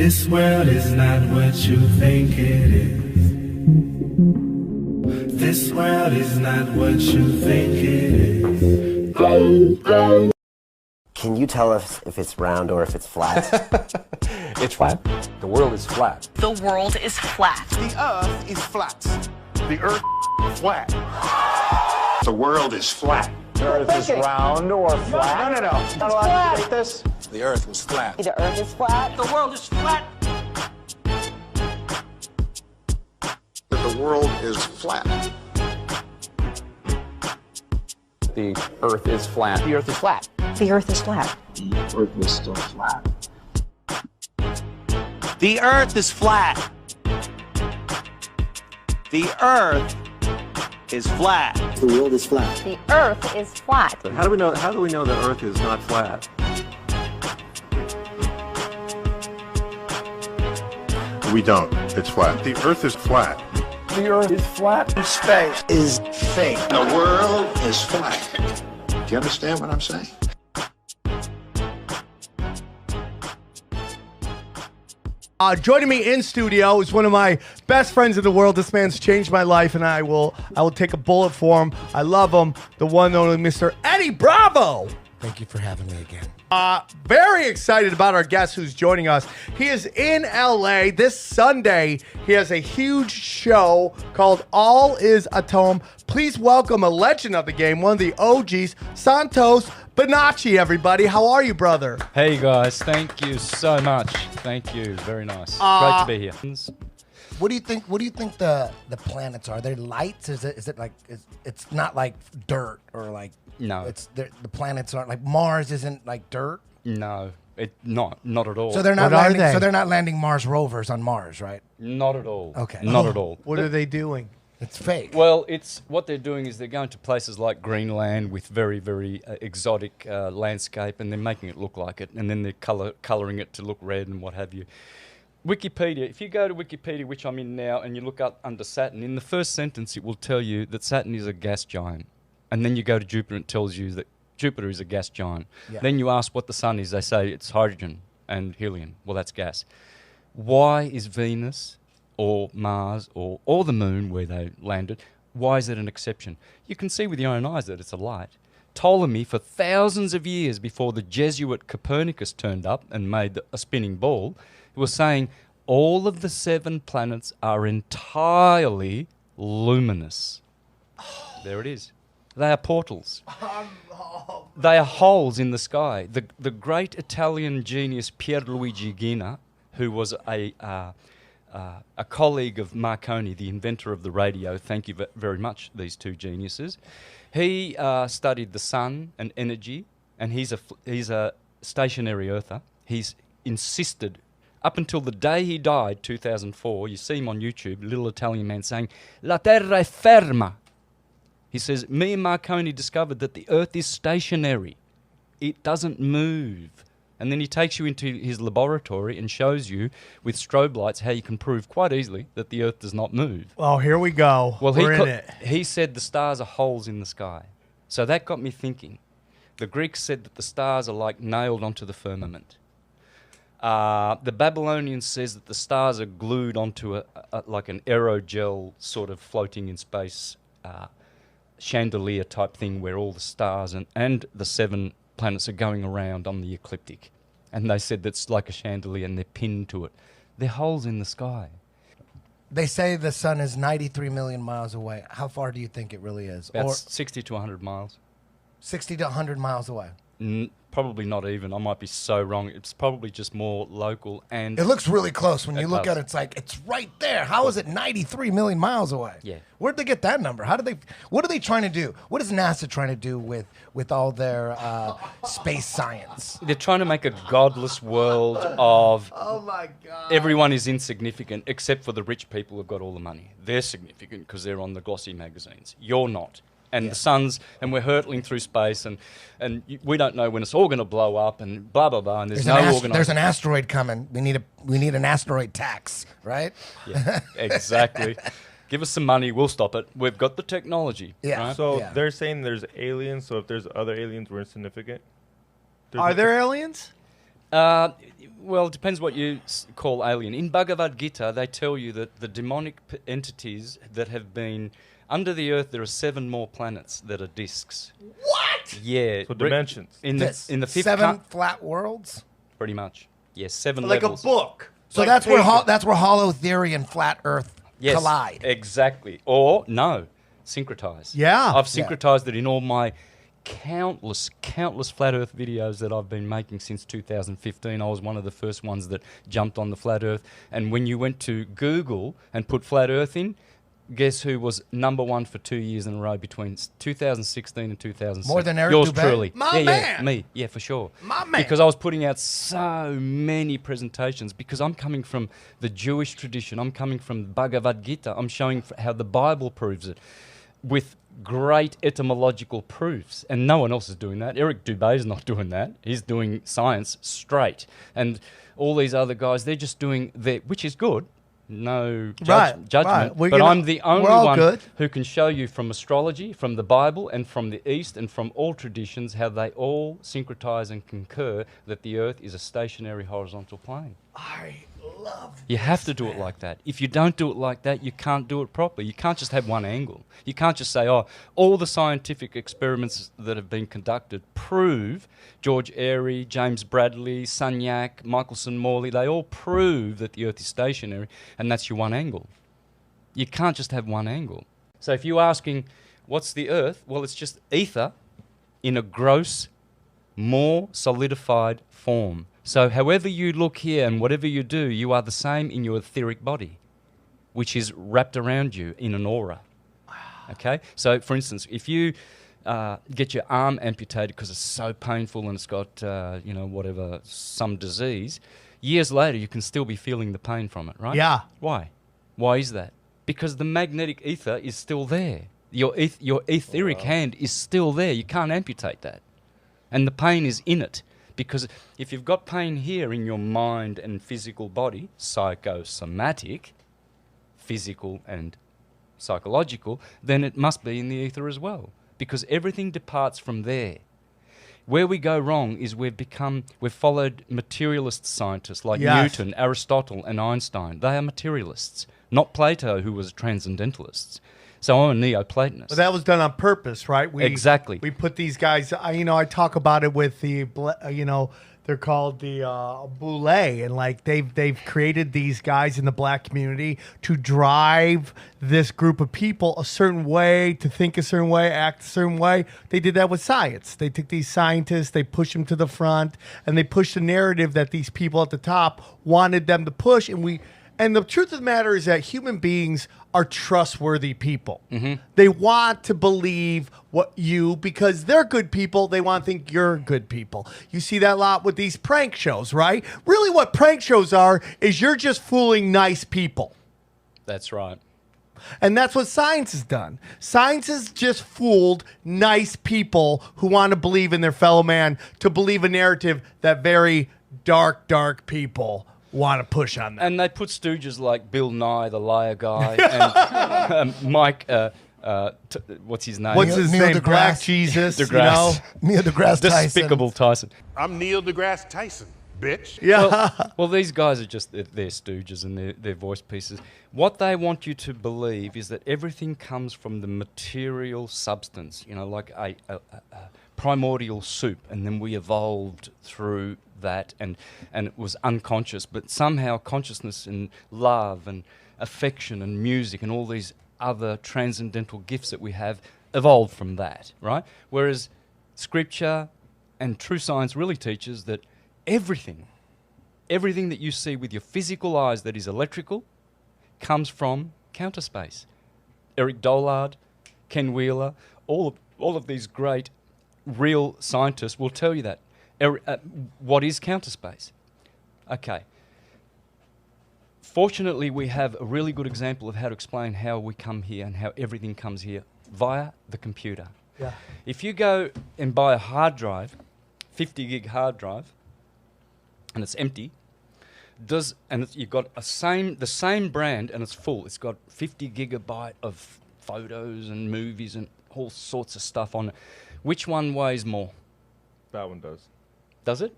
This world is not what you think it is. This world is not what you think it is. Can you tell us if it's round or if it's flat? It's flat. The world is flat. The world is flat. The earth is flat. The earth is flat. The world is flat. The earth is round or flat. No. Not allowed to debate this. The earth was flat. The earth is flat. The world is flat. The world is flat. The earth is flat. The earth is flat. The earth is flat. The earth is still flat. The earth is flat. The earth is flat. The world is flat. The earth is flat. How do we know the earth is not flat? We don't. It's flat. The earth is flat. The earth is flat. Space is fake. The world is flat. Do you understand what I'm saying? Joining me in studio is one of my best friends in the world. This man's changed my life, and I will take a bullet for him. I love him. The one and only Mr. Eddie Bravo. Thank you for having me again. Very excited about our guest who's joining us. He is in LA this Sunday. He has a huge show called All Is Atom. Please welcome a legend of the game, one of the OGs, Santos Bonacci, everybody. How are you, brother? Hey guys, thank you so much. Thank you, very nice. Great to be here. What do you think? What do you think the planets are? They're lights? Is it like it's not like dirt or like No. It's the planets aren't like Mars isn't like dirt. No, not at all. So they're not What are landing. they? So they're not landing Mars rovers on Mars, right? Not at all. Okay. Not at all. What are they doing? It's fake. Well, it's what they're doing is they're going to places like Greenland with very, very exotic landscape, and they're making it look like it, and then they're colouring it to look red and what have you. Wikipedia, if you go to Wikipedia, which I'm in now, and you look up under Saturn, in the first sentence it will tell you that Saturn is a gas giant. And then you go to Jupiter and it tells you that Jupiter is a gas giant. Yeah. Then you ask what the sun is, they say it's hydrogen and helium. Well, that's gas. Why is Venus or Mars or the moon where they landed, why is it an exception? You can see with your own eyes that it's a light. Ptolemy, for thousands of years before the Jesuit Copernicus turned up and made a spinning ball, was saying all of the 7 planets are entirely luminous. There it is. They are portals. They are holes in the sky. The great Italian genius Pierluigi Gina, who was a colleague of Marconi, the inventor of the radio, thank you very much, these two geniuses, he studied the sun and energy, and he's a stationary earther. He's insisted, up until the day he died, 2004, you see him on YouTube, little Italian man saying, "La terra è ferma." He says, me and Marconi discovered that the earth is stationary. It doesn't move. And then he takes you into his laboratory and shows you with strobe lights how you can prove quite easily that the earth does not move. Well, here we go. Well, We're in it. he said the stars are holes in the sky. So that got me thinking. The Greeks said that the stars are like nailed onto the firmament. The Babylonians says that the stars are glued onto like an aerogel sort of floating in space chandelier type thing where all the stars and the 7 planets are going around on the ecliptic. And they said that's like a chandelier and they're pinned to it. They're holes in the sky. They say the sun is 93 million miles away. How far do you think it really is? About Or 60 to 100 miles. 60 to 100 miles away. Probably not even. I might be so wrong. It's probably just more local. And It looks really close when you look does. at it. It's like it's right there. How is it 93 million miles away? Yeah. Where'd they get that number? What are they trying to do? What is NASA trying to do with all their space science? They're trying to make a godless world of Oh, my God. everyone is insignificant except for the rich people who've got all the money. They're significant because they're on the glossy magazines. You're not. And the sun's, and we're hurtling through space, and we don't know when it's all going to blow up, and blah, blah, blah, and there's no organisation. There's an asteroid coming. We need an asteroid tax, right? Yeah, exactly. Give us some money, we'll stop it. We've got the technology. Yeah. Right? So Yeah. they're saying there's aliens, so if there's other aliens, we're insignificant? Are there aliens? Well, it depends what you call alien. In Bhagavad Gita, they tell you that the demonic entities that have been under the earth, there are 7 more planets that are discs. What? Yeah. So dimensions. In the fifth 7 flat worlds? Pretty much. Yes, 7 Like levels. a book. So Like that's paper. where hollow theory and flat Earth Yes, collide. exactly. Or, no, syncretize. Yeah. I've syncretized it in all my countless flat earth videos that I've been making since 2015. I was one of the first ones that jumped on the flat earth. And when you went to Google and put flat earth in, guess who was #1 for 2 years in a row between 2016 and 2017? More than Eric Yours Dubé? truly. My yeah, man. me. Yeah, for sure. My man. Because I was putting out so many presentations because I'm coming from the Jewish tradition. I'm coming from the Bhagavad Gita. I'm showing how the Bible proves it with great etymological proofs. And no one else is doing that. Eric Dubé is not doing that. He's doing science straight. And all these other guys, they're just doing their, which is good. No judgment, right. but I'm the only one good. who can show you from astrology, from the Bible, and from the East, and from all traditions, how they all syncretize and concur that the Earth is a stationary horizontal plane. I love You have to do it like that. If you don't do it like that, you can't do it properly. You can't just have one angle. You can't just say, oh, all the scientific experiments that have been conducted prove, George Airy, James Bradley, Sunyak, Michelson Morley, they all prove that the Earth is stationary, and that's your one angle. You can't just have one angle. So if you're asking, what's the Earth? Well, it's just ether in a gross, more solidified form. So however you look here and whatever you do, you are the same in your etheric body, which is wrapped around you in an aura. Okay? So, for instance, if you get your arm amputated because it's so painful and it's got, whatever, some disease, years later you can still be feeling the pain from it, right? Yeah. Why? Why is that? Because the magnetic ether is still there. Your etheric hand is still there. You can't amputate that. And the pain is in it. Because if you've got pain here in your mind and physical body, psychosomatic, physical and psychological, then it must be in the ether as well. Because everything departs from there. Where we go wrong is we've followed materialist scientists like Newton, Aristotle and Einstein. They are materialists, not Plato, who was transcendentalists. So I'm a Neoplatonist. But that was done on purpose, right? Exactly. We put these guys, I talk about it with the, they're called the Boule, and like they've created these guys in the black community to drive this group of people a certain way, to think a certain way, act a certain way. They did that with science. They took these scientists, they pushed them to the front, and they pushed the narrative that these people at the top wanted them to push, and the truth of the matter is that human beings are trustworthy people. Mm-hmm. They want to believe because they're good people. They want to think you're good people. You see that a lot with these prank shows, right? Really what prank shows are is you're just fooling nice people. That's right. And that's what science has done. Science has just fooled nice people who want to believe in their fellow man, to believe a narrative that very dark people want to push on them. And they put stooges like Bill Nye, the liar guy, and Mike, what's his name? What's his Neil name? deGrasse. Black Jesus, deGrasse. Neil deGrasse Tyson. Despicable Tyson. I'm Neil deGrasse Tyson, bitch. Yeah. Well, these guys are just, they're stooges and they're voice pieces. What they want you to believe is that everything comes from the material substance, like a primordial soup, and then we evolved through that, and it was unconscious, but somehow consciousness and love and affection and music and all these other transcendental gifts that we have evolved from that, right? Whereas scripture and true science really teaches that everything that you see with your physical eyes that is electrical comes from counter space. Eric Dollard, Ken Wheeler, all of these great real scientists will tell you that. What is counter space? Okay. Fortunately, we have a really good example of how to explain how we come here and how everything comes here via the computer. Yeah. If you go and buy a hard drive, 50 gig hard drive, and it's empty, you've got the same brand and it's full. It's got 50 gigabyte of photos and movies and all sorts of stuff on it. Which one weighs more? That one does. Does it?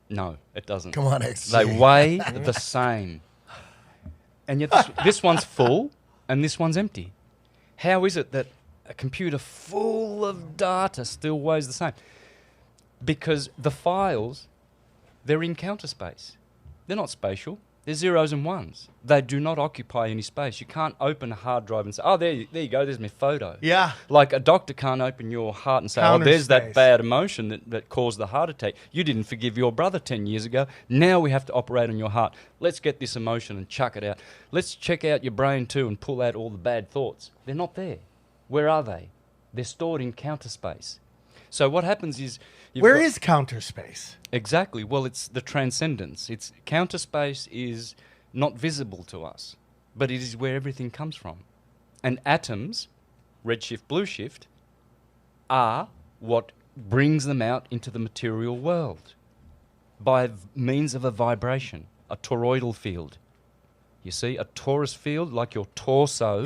No, it doesn't. Come on, XG. They weigh the same. And yet this one's full and this one's empty. How is it that a computer full of data still weighs the same? Because the files, they're in counter space. They're not spatial. They're zeros and ones. They do not occupy any space. You can't open a hard drive and say, oh, there you go, there's my photo. Yeah. Like a doctor can't open your heart and say, Counter oh, there's space. that bad emotion that caused the heart attack. You didn't forgive your brother 10 years ago. Now we have to operate on your heart. Let's get this emotion and chuck it out. Let's check out your brain too and pull out all the bad thoughts. They're not there. Where are they? They're stored in counter space. So what happens is... Where is counter space? Exactly. Well, it's the transcendence. It's counter space is not visible to us, but it is where everything comes from. And atoms, redshift, blueshift, are what brings them out into the material world by means of a vibration, a toroidal field. You see, a torus field, like your torso,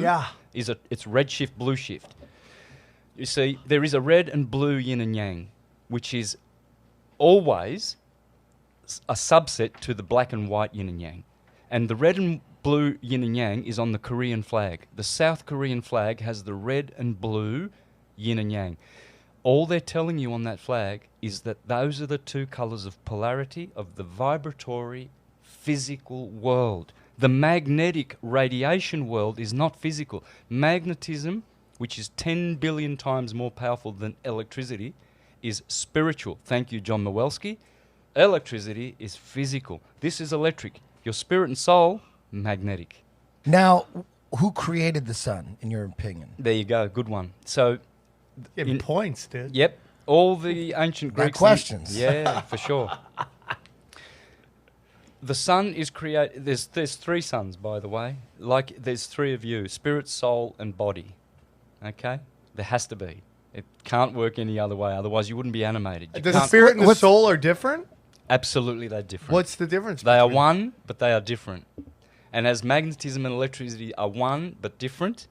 it's redshift, blueshift. You see, there is a red and blue yin and yang, which is always a subset to the black and white yin and yang. And the red and blue yin and yang is on the Korean flag. The South Korean flag has the red and blue yin and yang. All they're telling you on that flag is that those are the two colours of polarity of the vibratory physical world. The magnetic radiation world is not physical. Magnetism, which is 10 billion times more powerful than electricity, is spiritual. Thank you, John Mawelski. Electricity is physical. This is electric. Your spirit and soul, magnetic. Now, who created the sun, in your opinion? There you go. Good one. So, Getting points, dude. Yep. All the ancient Greeks... questions. Yeah, for sure. The sun is created... There's three suns, by the way. Like, there's three of you. Spirit, soul, and body. Okay? There has to be. It can't work any other way. Otherwise, you wouldn't be animated. The spirit and the soul are different? Absolutely, they're different. What's the difference? They are one, but they are different. And as magnetism and electricity are one, but different,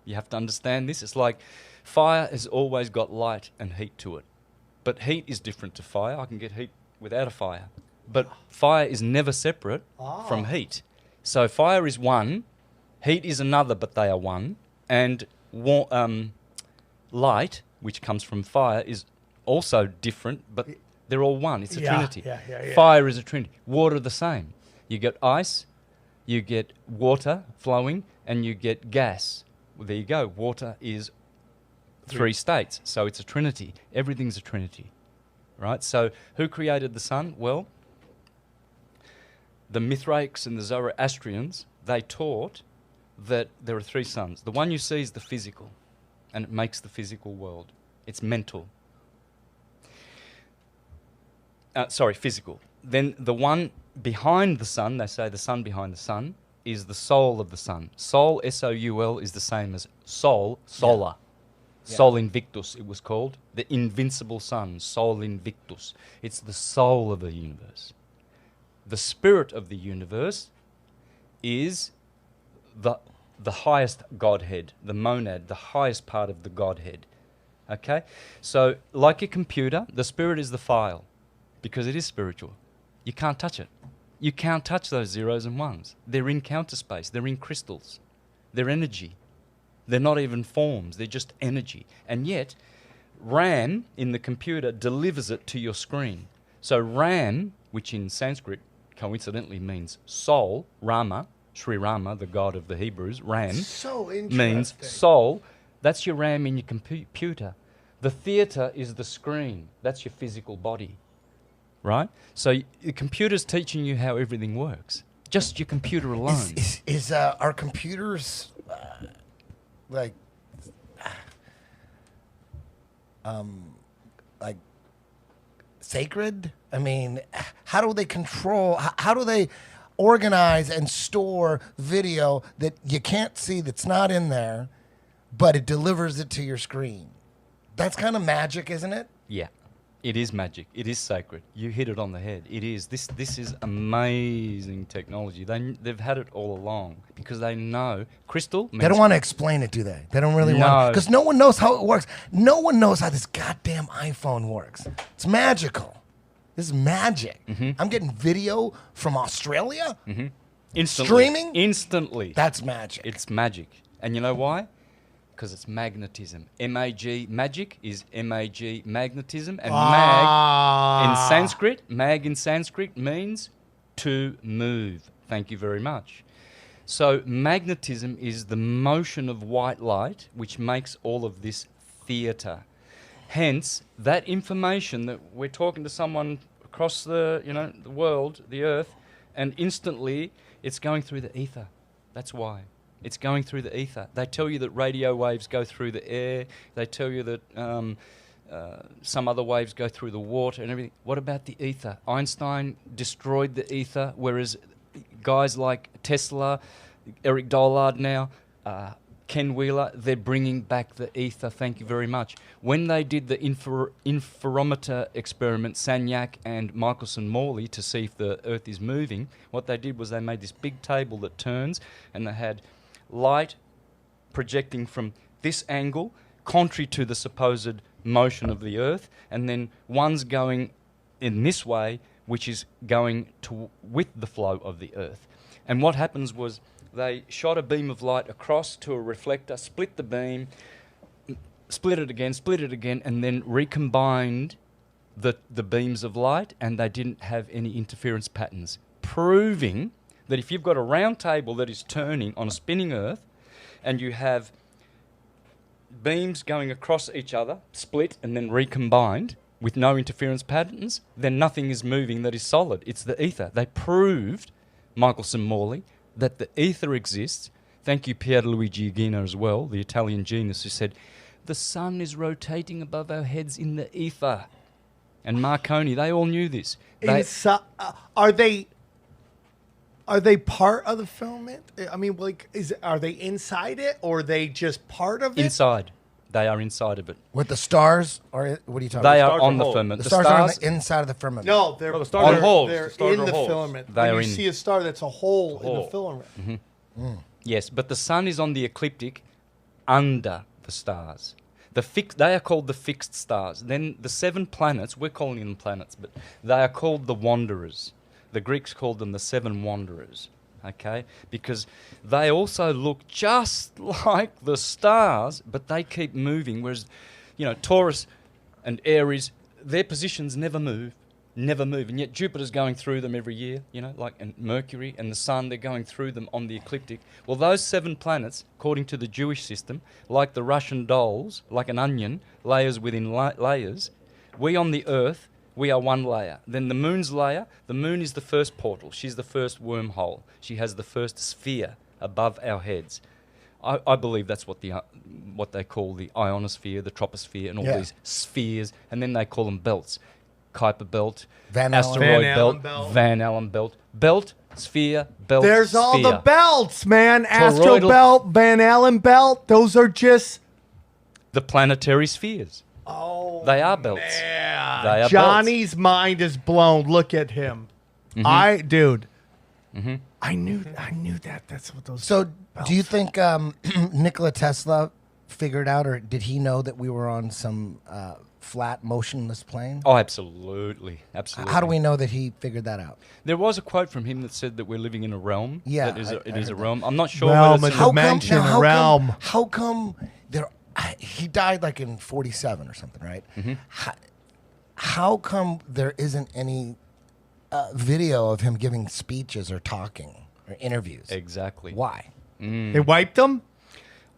you have to understand this. It's like fire has always got light and heat to it. But heat is different to fire. I can get heat without a fire. But fire is never separate from heat. So fire is one, heat is another, but they are one. And light, which comes from fire, is also different, but they're all one. It's a trinity. Fire is a trinity. Water, the same. You get ice, you get water flowing, and you get gas. Well, there you go. Water is three states, so it's a trinity. Everything's a trinity, right? So who created the sun? Well, the Mithraics and the Zoroastrians, they taught that there are three suns. The one you see is the physical, and it makes the physical world. It's mental. Physical. Then the one behind the sun, they say the sun behind the sun, is the soul of the sun. Soul, S-O-U-L, is the same as sol, solar. Yeah. Sol Invictus, it was called. The invincible sun, Sol Invictus. It's the soul of the universe. The spirit of the universe is the highest Godhead, the monad, the highest part of the Godhead. Okay? So, like a computer, the spirit is the file, because it is spiritual. You can't touch it. You can't touch those zeros and ones. They're in counter space. They're in crystals. They're energy. They're not even forms. They're just energy. And yet, RAM in the computer delivers it to your screen. So RAM, which in Sanskrit coincidentally means soul, Rama, Sri Rama, the god of the Hebrews, Ram, means soul. That's your RAM in your computer. The theatre is the screen. That's your physical body, right? So the computer's teaching you how everything works. Just your computer alone. Is our computers like sacred? I mean, how do they control? How do they organize and store video that you can't see, that's not in there, but it delivers it to your screen? That's kind of magic, isn't it? Yeah, it is magic. It is sacred. You hit it on the head. It is. This is amazing technology. They've had it all along because they know crystal. They don't want to explain it, do they? They don't really want, because no one knows how it works. No one knows how this goddamn iPhone works. It's magical. This is magic. I'm getting video from Australia. Instantly. Streaming? Instantly. That's magic. It's magic. And you know why? Because it's magnetism. M-A-G, magic is M-A-G, magnetism. And mag in Sanskrit means to move. Thank you very much. So magnetism is the motion of white light, which makes all of this theatre. Hence, that information that we're talking to someone across the world, the earth, and instantly it's going through the ether. That's why. It's going through the ether. They tell you that radio waves go through the air. They tell you that some other waves go through the water and everything. What about the ether? Einstein destroyed the ether, whereas guys like Tesla, Eric Dollard now, Ken Wheeler, they're bringing back the ether. Thank you very much. When they did the interferometer experiment, Sagnac and Michelson Morley, to see if the Earth is moving, what they did was they made this big table that turns, and they had light projecting from this angle, contrary to the supposed motion of the Earth, and then one's going in this way, which is going with the flow of the Earth. And what happens was they shot a beam of light across to a reflector, split the beam, split it again, and then recombined the beams of light, and they didn't have any interference patterns, proving that if you've got a round table that is turning on a spinning Earth, and you have beams going across each other, split and then recombined with no interference patterns, then nothing is moving that is solid. It's the ether. They proved, Michelson Morley, that the ether exists. Thank you, Pierluigi Gino as well, the Italian genius, who said, the sun is rotating above our heads in the ether. And Marconi, they all knew this. Are they part of the filament? I mean, like, are they inside it, or are they just part of it? Inside. They are inside of it. With the stars, or what are you talking about? They are on the firmament. The stars are on the inside of the firmament. No, they're the stars on holes. They're The stars in are the holes. filament. They When are you in- see a star, that's a hole in the filament. Yes, but the sun is on the ecliptic under the stars. They are called the fixed stars. Then the 7 planets, we're calling them planets, but they are called the wanderers. The Greeks called them the 7 wanderers, okay? Because they also look just like the stars, but they keep moving, whereas, Taurus and Aries, their positions never move, and yet Jupiter's going through them every year, and Mercury and the Sun, they're going through them on the ecliptic. Well, those 7 planets, according to the Jewish system, like the Russian dolls, like an onion, layers within layers, we on the Earth, we are one layer. Then the Moon's layer, the Moon is the first portal. She's the first wormhole. She has the first sphere above our heads. I believe that's what they call the ionosphere, the troposphere, and all these spheres, and then they call them belts. Kuiper belt, asteroid belt, Van Allen belt, sphere, belt, There's sphere. all the belts, man. Astro Toroidal- belt, Van Allen belt. Those are just... The planetary spheres. Oh, They are belts. man. They are Johnny's mind is blown. Look at him. I knew that. That's what those... So, do you think Nikola Tesla figured out, or did he know that we were on some flat, motionless plane? Oh, absolutely. Absolutely. How do we know that he figured that out? There was a quote from him that said that we're living in a realm. Yeah, That is I it is heard a that. realm. I'm not sure Realm whether it's and dimension, now, realm. How come there? He died like in 47 or something, right? How come there isn't any video of him giving speeches or talking or interviews? Exactly. Why? They wiped them?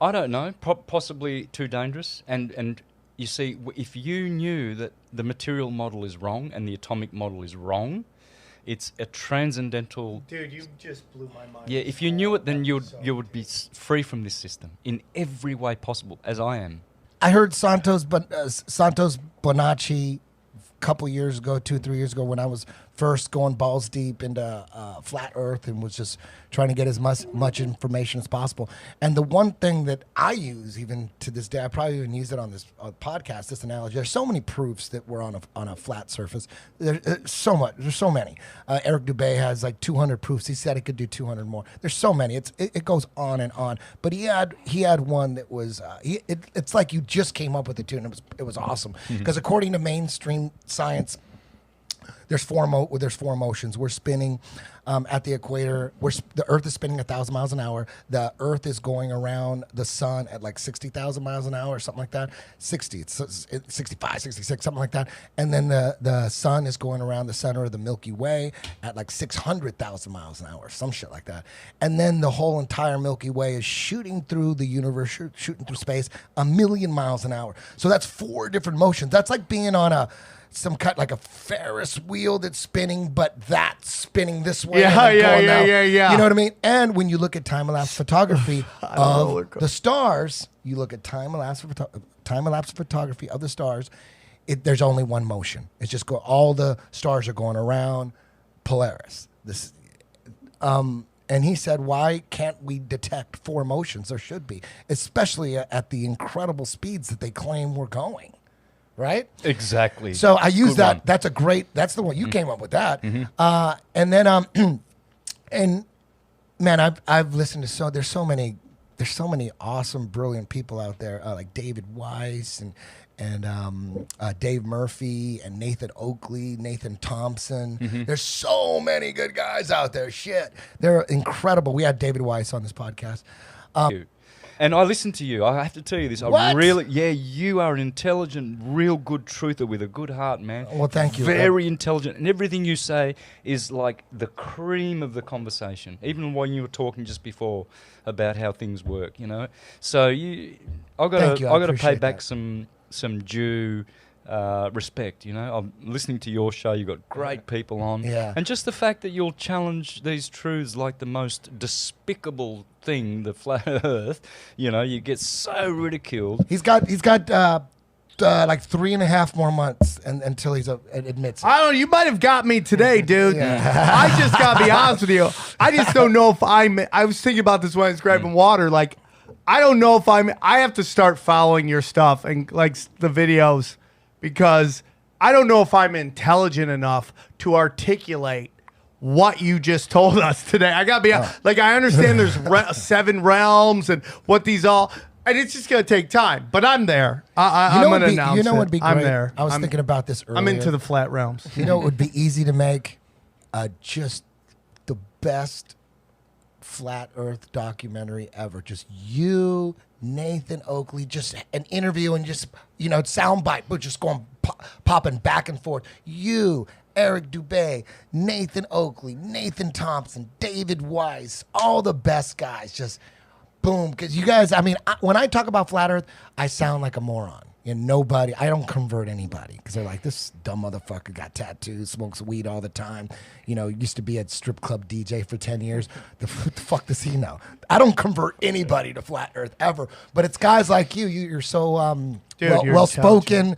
I don't know. Possibly too dangerous. And you see, if you knew that the material model is wrong and the atomic model is wrong, it's a transcendental... Dude, you just blew my mind. Yeah, if you knew it, then you would be free from this system in every way possible, as I am. I heard Santos Bonacci a couple years ago, 2-3 years ago, when I was first going balls deep into flat Earth and was just trying to get as much information as possible. And the one thing that I use, even to this day, I probably even used it on this podcast, this analogy. There's so many proofs that we're on a flat surface. There's so much. There's so many. Eric Dubé has like 200 proofs. He said he could do 200 more. There's so many. It goes on and on. But he had one that was it's like you just came up with it too, and it was awesome because according to mainstream science, there's four motions. We're spinning at the equator. The Earth is spinning 1,000 miles an hour. The Earth is going around the sun at like 60,000 miles an hour or something like that. 60, it's 65, 66, something like that. And then the sun is going around the center of the Milky Way at like 600,000 miles an hour, some shit like that. And then the whole entire Milky Way is shooting through the universe, shooting through space 1,000,000 miles an hour. So that's 4 different motions. That's like being on some kind like a Ferris wheel that's spinning, but that's spinning this way. Yeah. You know what I mean? And when you look at time-lapse photography of the stars, you look at time-lapse photography of the stars, there's only one motion. It's just all the stars are going around Polaris. And he said, why can't we detect 4 motions? There should be, especially at the incredible speeds that they claim we're going. Right? Exactly. So I use that. One. That's that's the one you came up with that. Mm-hmm. And then, and man, I've listened to there's so many awesome, brilliant people out there, like David Weiss and Dave Murphy and Nathan Oakley, Nathan Thompson. Mm-hmm. There's so many good guys out there. Shit. They're incredible. We had David Weiss on this podcast. And I listen to you. I have to tell you this. You are an intelligent, real good truther with a good heart, man. Well, thank you. Very intelligent. And everything you say is like the cream of the conversation. Even when you were talking just before about how things work, you know. So I got to pay back some due respect, you know. I'm listening to your show. You've got great people on. Yeah. And just the fact that you'll challenge these truths like the most despicable thing, the flat earth, you know, you get so ridiculed. He's got like 3.5 more months until he's admits it. I don't know. You might have got me today, dude. I just got to be honest with you. I just don't know if I was thinking about this when I was grabbing water. Like, I don't know if I have to start following your stuff and like the videos, because I don't know if I'm intelligent enough to articulate what you just told us today. I gotta be like, I understand there's 7 realms and what these all, and it's just gonna take time. But I'm there. I'm gonna announce it. You know what would be great? I'm there. I was thinking about this earlier. I'm into the flat realms. You know, it would be easy to make just the best flat Earth documentary ever. Just you, Nathan Oakley, just an interview and just, you know, soundbite, but just going popping back and forth. You, Eric Dubé, Nathan Oakley, Nathan Thompson, David Weiss, all the best guys. Just boom. Because you guys, I mean, when I talk about flat Earth, I sound like a moron. And I don't convert anybody because they're like, this dumb motherfucker got tattoos, smokes weed all the time. You know, used to be a strip club DJ for 10 years. What the fuck does he know? I don't convert anybody to flat Earth ever. But it's guys like you. You're so well spoken,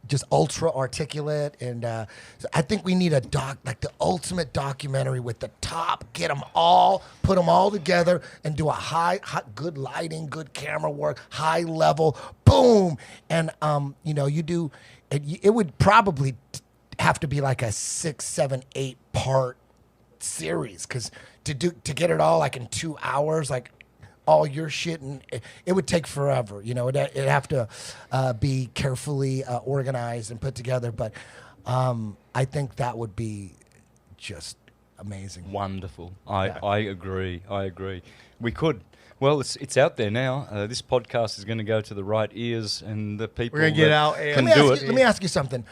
just ultra articulate, and so I think we need like the ultimate documentary with the top. Get them all, put them all together, and do a high, good lighting, good camera work, high level, boom, and you know, you do. It would probably have to be like a 6, 7, 8 part series, because to get it all like in 2 hours, like all your shit, and it would take forever. You know, it'd have to be carefully organized and put together. But I think that would be just amazing. Wonderful. I agree. We could. Well, it's out there now. This podcast is going to go to the right ears, and the people We're going to get out and can do it. Let me ask you something.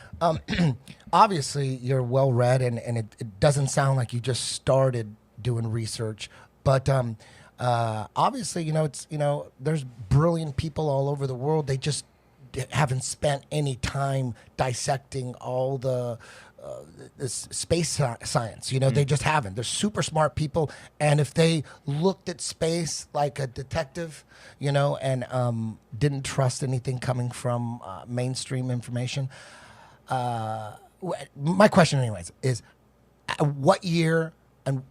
Obviously, you're well read, and it doesn't sound like you just started doing research, but obviously, you know, there's brilliant people all over the world. They just haven't spent any time dissecting all the space science. You know, they just haven't. They're super smart people, and if they looked at space like a detective, you know, and didn't trust anything coming from mainstream information, my question, anyways, is what year and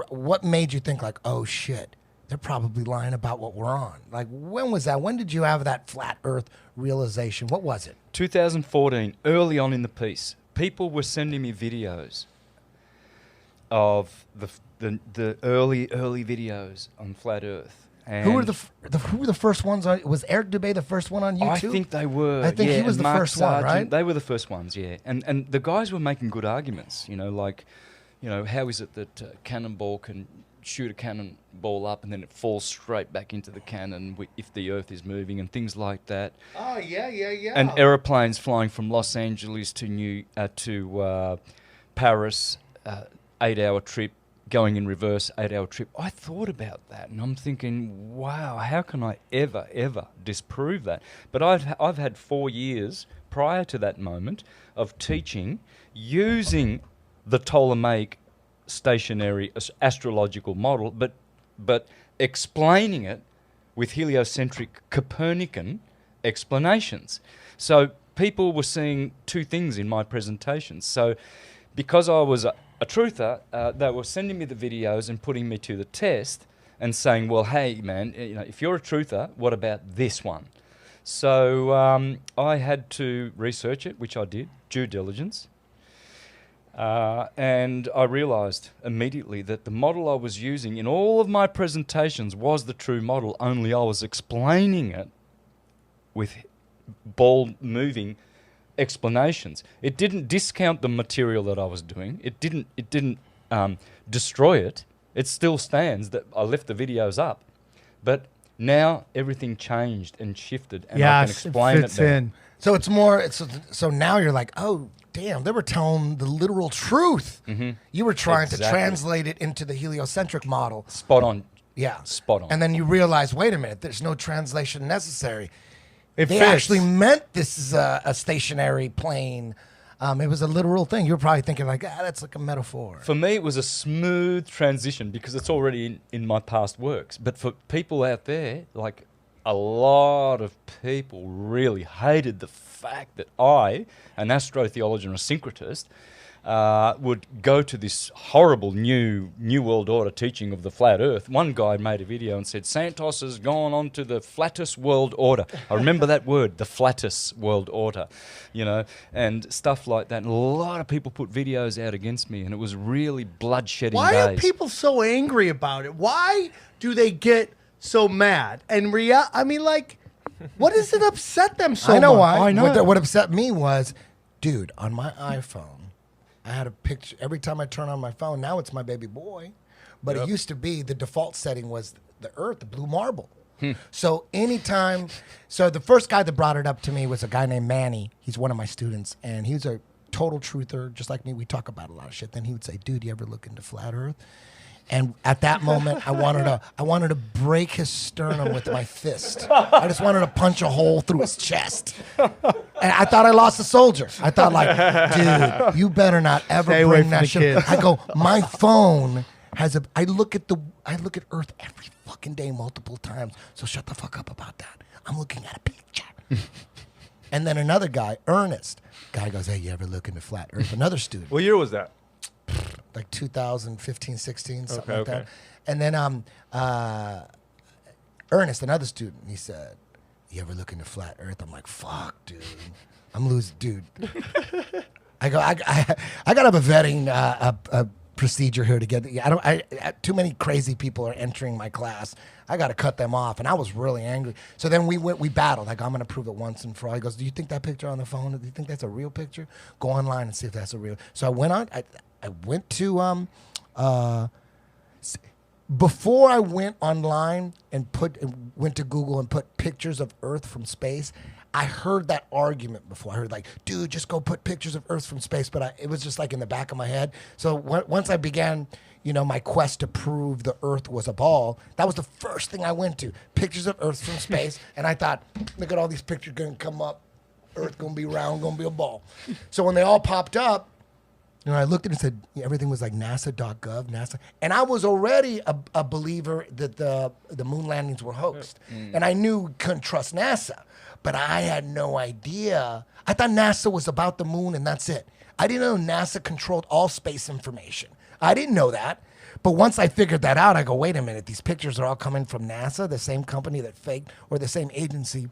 what made you think like, oh shit, they're probably lying about what we're on? Like, when was that? When did you have that flat Earth realization? What was it? 2014, early on in the piece. People were sending me videos of the early videos on flat Earth, Who were who were the first ones on? Was Eric Dubé the first one on YouTube? I think they were. I think he was the Mark first one, Sargent, right? They were the first ones, yeah. And the guys were making good arguments, like, how is it that cannonball can shoot a cannonball up and then it falls straight back into the cannon if the Earth is moving and things like that. Oh, yeah. And aeroplanes flying from Los Angeles to Paris, 8-hour trip, going in reverse, 8-hour trip. I thought about that, and I'm thinking, wow, how can I ever disprove that? But I've had 4 years prior to that moment of teaching using the Ptolemaic stationary astrological model, but explaining it with heliocentric Copernican explanations. So people were seeing two things in my presentations. So because I was a truther, they were sending me the videos and putting me to the test and saying, well, hey, man, if you're a truther, what about this one? So I had to research it, which I did, due diligence. And I realised immediately that the model I was using in all of my presentations was the true model, only I was explaining it with ball moving explanations. It didn't discount the material that I was doing. It didn't destroy it. It still stands. That I left the videos up, but now everything changed and shifted, and I can explain it now. So it's more. So now you're like, oh damn, they were telling the literal truth. Mm-hmm. You were trying to translate it into the heliocentric model. Spot on. Yeah, spot on. And then you realize, wait a minute, there's no translation necessary. They actually meant this is a stationary plane. It was a literal thing. You're probably thinking like, that's like a metaphor. For me, it was a smooth transition because it's already in my past works. But for people out there, like a lot of people really hated the fact that I, an astrotheologian or a syncretist, would go to this horrible new world order teaching of the flat earth. One guy made a video and said, Santos has gone on to the flattest world order. I remember that word, the flattest world order, and stuff like that. And a lot of people put videos out against me, and it was really blood-shedding Why days. are people so angry about it? Why do they get so mad? And what does it upset them so much? I know why. I know. What upset me was, dude, on my iPhone, I had a picture. Every time I turn on my phone, now it's my baby boy. But it used to be the default setting was the Earth, the blue marble. So the first guy that brought it up to me was a guy named Manny. He's one of my students, and he's a total truther, just like me. We talk about a lot of shit. Then he would say, dude, you ever look into flat Earth? And at that moment, I wanted to break his sternum with my fist. I just wanted to punch a hole through his chest. And I thought I lost a soldier. I thought like, dude, you better not ever bring that shit. I go, my phone has I look at Earth every fucking day multiple times. So shut the fuck up about that. I'm looking at a picture. And then another guy, Ernest, guy goes, hey, you ever look into flat Earth? Another student. What year was that? Like 2015, 16, something like that. And then Ernest, another student, he said, you ever look into flat Earth? I'm like, fuck, dude. I'm losing, dude. I go, I got to have a vetting a procedure here to get, too many crazy people are entering my class. I got to cut them off. And I was really angry. So then we battled. Like, I'm going to prove it once and for all. He goes, do you think that picture on the phone, do you think that's a real picture? Go online and see if that's a real. So I went on, I went to, before I went online and went to Google and put pictures of Earth from space, I heard that argument before. I heard like, dude, just go put pictures of Earth from space. But it was just like in the back of my head. So once I began, my quest to prove the Earth was a ball, that was the first thing I went to. Pictures of Earth from space. And I thought, look at all these pictures going to come up. Earth going to be round, going to be a ball. So when they all popped up, I looked at it and said, everything was like NASA.gov, NASA. And I was already a believer that the moon landings were hoaxed. And I knew we couldn't trust NASA. But I had no idea. I thought NASA was about the moon and that's it. I didn't know NASA controlled all space information. I didn't know that. But once I figured that out, I go, wait a minute. These pictures are all coming from NASA, the same company that faked, or the same agency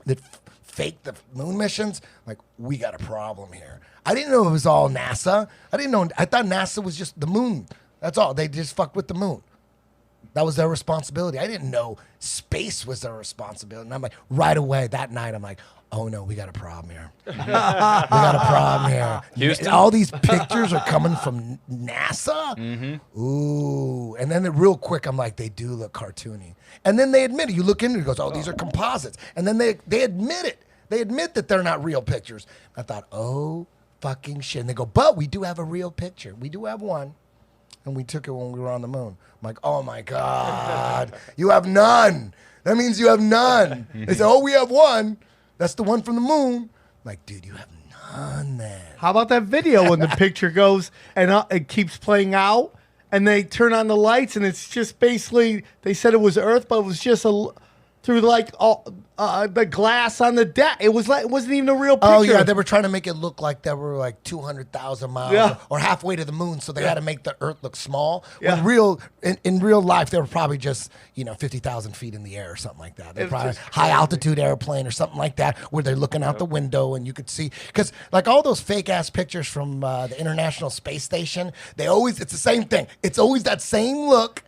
that faked the moon missions. Like, we got a problem here. I didn't know it was all NASA. I thought NASA was just the moon. That's all. They just fucked with the moon. That was their responsibility. I didn't know space was their responsibility. And I'm like, right away that night, I'm like, oh no, we got a problem here. We got a problem here. Houston? All these pictures are coming from NASA? Mm-hmm. Ooh. And then real quick, I'm like, they do look cartoony. And then they admit it. You look into it, it goes, oh, these are composites. And then they admit it. They admit that they're not real pictures. I thought, oh, fucking shit. And they go, but we do have a real picture. We do have one. And we took it when we were on the moon. I'm like, oh my God, you have none. That means you have none. They say, oh, we have one. That's the one from the moon. I'm like, dude, you have none then. How about that video when the picture goes and it keeps playing out and they turn on the lights and it's just basically, they said it was Earth, but it was just through like the glass on the deck. It wasn't even a real picture. Oh yeah, they were trying to make it look like they were like 200,000 miles or halfway to the moon, so they had to make the Earth look small. Yeah. When in real life, they were probably just 50,000 feet in the air or something like that. They're probably high altitude airplane or something like that, where they're looking out the window and you could see, because like all those fake ass pictures from the International Space Station, it's the same thing. It's always that same look.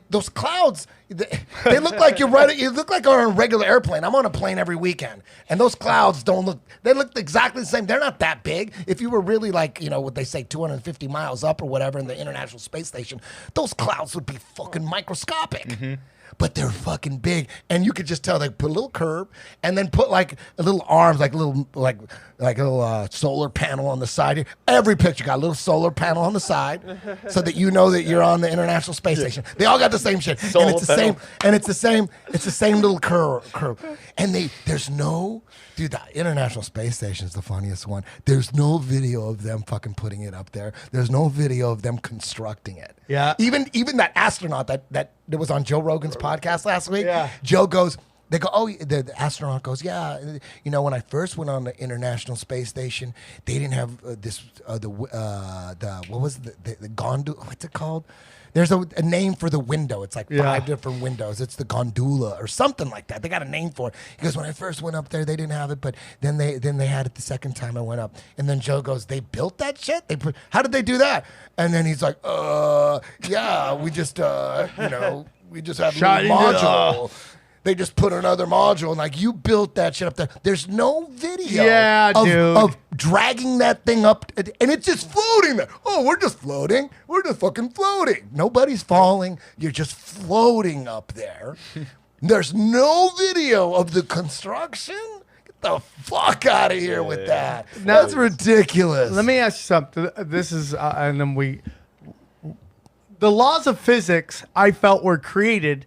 Those clouds, they look like you look like you're on a regular airplane. I'm on a plane every weekend, and those clouds they look exactly the same. They're not that big. If you were really like, what they say, 250 miles up or whatever in the International Space Station, those clouds would be fucking microscopic. Mm-hmm. But they're fucking big, and you could just tell they put a little curve, and then put like a little arms, like a little solar panel on the side. Every picture got a little solar panel on the side, so that you know that you're on the International Space Station. They all got the same shit, and it's the same. And it's the same. It's the same little curve. And there's no. Dude, the International Space Station is the funniest one. There's no video of them fucking putting it up there. There's no video of them constructing it. Yeah. Even that astronaut that was on Joe Rogan's podcast last week. Yeah. Joe goes, they go, oh, the astronaut goes, yeah, when I first went on the International Space Station, they didn't have what was the gondola? What's it called? There's a name for the window. It's like 5 different windows. It's the gondola or something like that. They got a name for it. He goes, when I first went up there, they didn't have it, but then they had it the second time I went up. And then Joe goes, they built that shit? How did they do that? And then he's like, yeah, we just we just had a little module. They just put another module, and like, you built that shit up there. There's no video of dragging that thing up, and it's just floating there. Oh, we're just floating. We're just fucking floating. Nobody's falling. You're just floating up there. There's no video of the construction. Get the fuck out of here with that. That's ridiculous. Let me ask you something. This is, and then the laws of physics, I felt, were created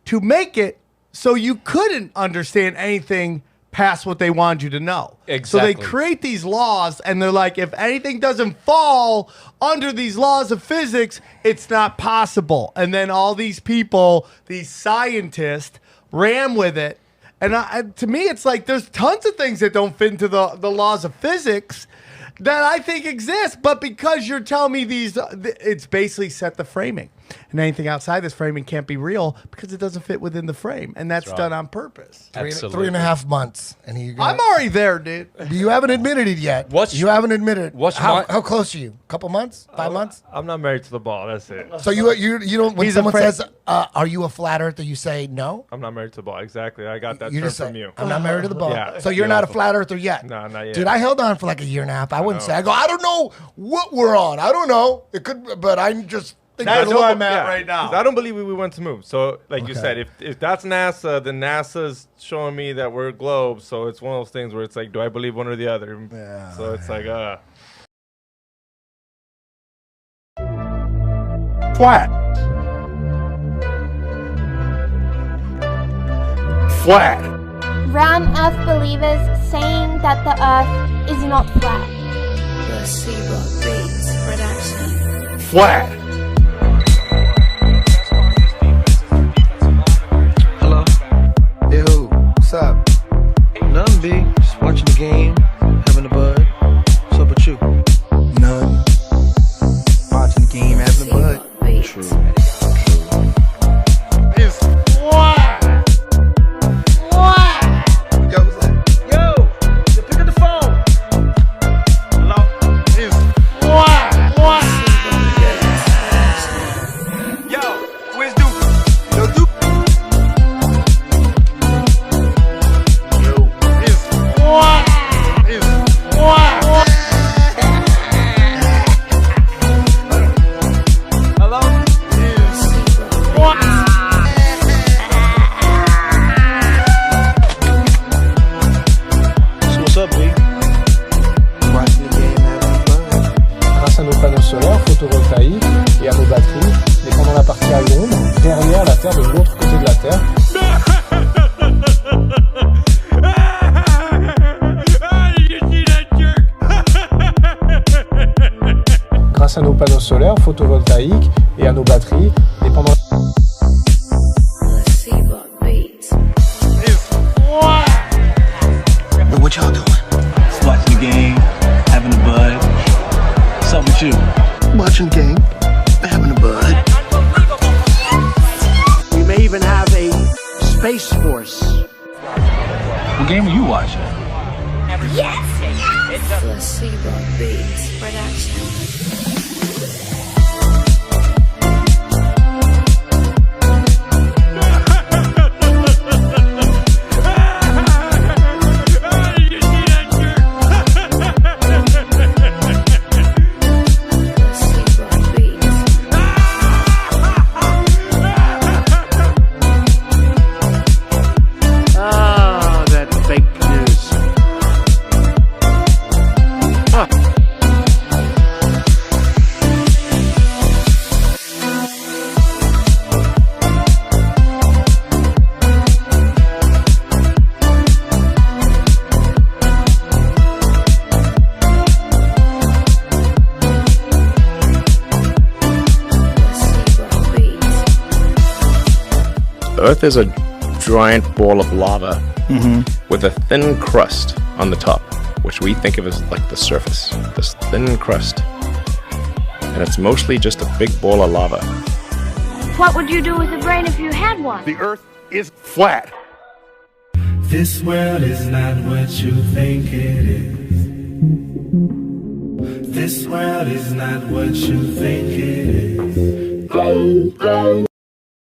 to make it so you couldn't understand anything past what they wanted you to know. Exactly. So they create these laws, and they're like, if anything doesn't fall under these laws of physics, it's not possible. And then all these people, these scientists, ran with it. And to me, it's like there's tons of things that don't fit into the laws of physics that I think exist. But because you're telling me it's basically set the framing. And anything outside this framing can't be real because it doesn't fit within the frame. And that's done on purpose. Absolutely. 3.5 months. And I'm already there, dude. You haven't admitted it yet. You haven't admitted it. How close are you? Couple months? 5 months? I'm not married to the ball. That's it. So you don't, when someone says, are you a flat earther, you say no? I'm not married to the ball. Exactly. I got that term from you. I'm not married to the ball. Yeah. So you're not a flat earther yet? No, not yet. Dude, I held on for like a year and a half. I wouldn't say. I go, I don't know what we're on. I don't know. It could, but I'm just. That's where I'm at right now. I don't believe we went to move. So, like you said, if that's NASA, then NASA's showing me that we're a globe. So it's one of those things where it's like, do I believe one or the other? Yeah. So it's like, Flat. Flat. Round Earth believers saying that the Earth is not flat. Flat. Hello? Hey, who? What's up? Nothing big. Just watching the game, having a bud. What's up with you? None. Watching the game, having a bud. True. It's flat. Flat. Yo, what's that? Yo, pick up the phone. Hello? It's flat. panneaux solaires photovoltaïques et à nos batteries, dépendant de la partie à l'ombre, derrière la Terre, de l'autre côté de la Terre. Grâce à nos panneaux solaires photovoltaïques et à nos batteries, dépendant. What y'all doing? Just watching the game, having a bud. What's up with you? Watching the game, having a bud. We may even have a space force. What game are you watching? Yes! It's a Placebo Beats production. Earth is a giant ball of lava with a thin crust on the top, which we think of as like the surface, this thin crust. And it's mostly just a big ball of lava. What would you do with a brain if you had one? The Earth is flat. This world is not what you think it is. This world is not what you think it is.